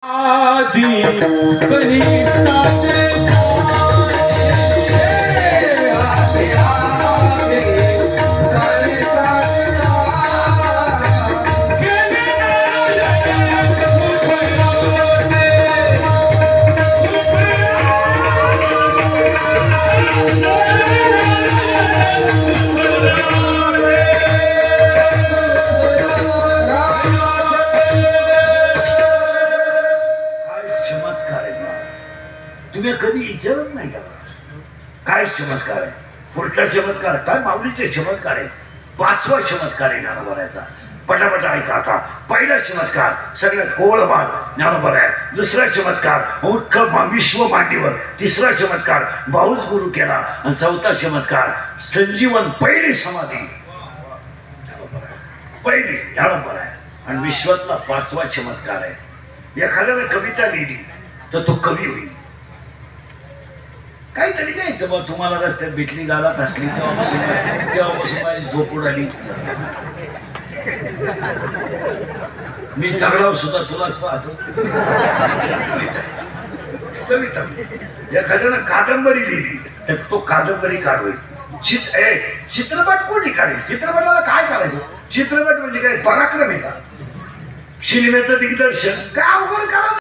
आदि गणिताचे तुम्ही कधी विचारत नाही का काय चमत्कार आहे? पुढचा चमत्कार काय? माऊलीचे चमत्कार आहे. पाचवा चमत्कार आहे ज्ञानोबाचा. पटापट ऐका आता. पहिला चमत्कार सगळ्यात कोवळ भाग ज्ञानोबा आहे. दुसरा चमत्कार मूर्ख विश्व मांडीवर. तिसरा चमत्कार भाऊच गुरु केला. आणि चौथा चमत्कार संजीवन पहिली समाधी पहिली ज्ञानोबा आहे. आणि विश्वातला पाचवा चमत्कार आहे. एखाद्याने कविता लिहिली तर तो कवी होईल. काहीतरी घ्यायचं बा. तुम्हाला रस्त्यात भेटली गालात असली तेव्हापासून माझी झोप उडाली. मी दगडावर सुद्धा तुलाच पाहतो. कविता एखाद्यानं कादंबरी लिहिली तर तो कादंबरीकार होईल. चित्रपट कोणी काढेल? चित्रपटाला काय करायचं? चित्रपट म्हणजे काय? पराक्रम आहे का? सिनेमेचं दिग्दर्शन काय अवघड करा.